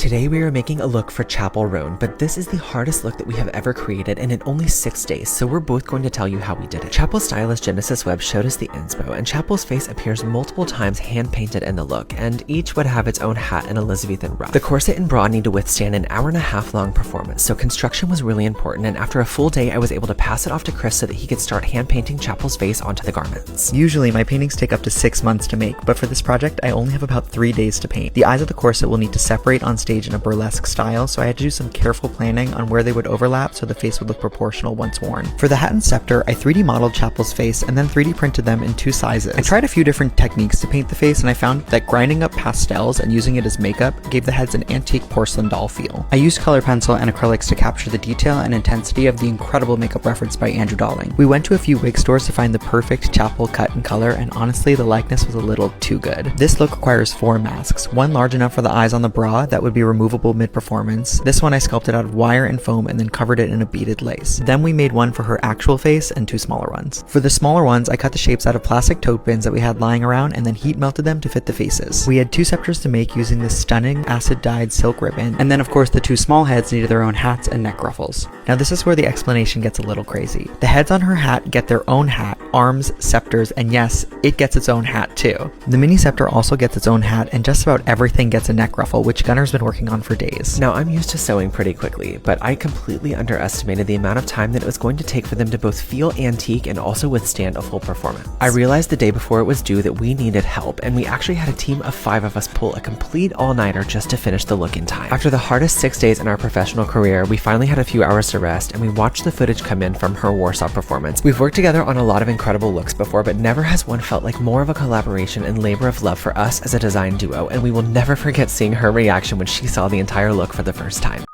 Today we are making a look for Chappell Roan, but this is the hardest look that we have ever created and in only 6 days, so we're both going to tell you how we did it. Chappell's stylist Genesis Webb showed us the inspo, and Chappell's face appears multiple times hand-painted in the look, and each would have its own hat and Elizabethan ruff. The corset and bra need to withstand an hour-and-a-half long performance, so construction was really important, and after a full day I was able to pass it off to Chris so that he could start hand-painting Chappell's face onto the garments. Usually my paintings take up to 6 months to make, but for this project I only have about 3 days to paint. The eyes of the corset will need to separate on stage in a burlesque style, so I had to do some careful planning on where they would overlap so the face would look proportional once worn. For the hat and scepter, I 3D modeled Chappell's face and then 3D printed them in 2 sizes. I tried a few different techniques to paint the face, and I found that grinding up pastels and using it as makeup gave the heads an antique porcelain doll feel. I used color pencil and acrylics to capture the detail and intensity of the incredible makeup referenced by Andrew Dolling. We went to a few wig stores to find the perfect Chappell cut and color, and honestly the likeness was a little too good. This look requires 4 masks, one large enough for the eyes on the bra that would be removable mid-performance. This one I sculpted out of wire and foam and then covered it in a beaded lace. Then we made one for her actual face and 2 smaller ones. For the smaller ones, I cut the shapes out of plastic tote bins that we had lying around and then heat melted them to fit the faces. We had 2 scepters to make using this stunning acid-dyed silk ribbon, and then of course the 2 small heads needed their own hats and neck ruffles. Now this is where the explanation gets a little crazy. The heads on her hat get their own hat, arms, scepters, and yes, it gets its own hat too. The mini scepter also gets its own hat, and just about everything gets a neck ruffle, which Gunnar's been working on for days. Now I'm used to sewing pretty quickly, but I completely underestimated the amount of time that it was going to take for them to both feel antique and also withstand a full performance. I realized the day before it was due that we needed help, and we actually had a team of 5 of us pull a complete all-nighter just to finish the look in time. After the hardest 6 days in our professional career, we finally had a few hours to rest, and we watched the footage come in from her Warsaw performance. We've worked together on a lot of incredible looks before, but never has one felt like more of a collaboration and labor of love for us as a design duo, and we will never forget seeing her reaction when she saw the entire look for the first time.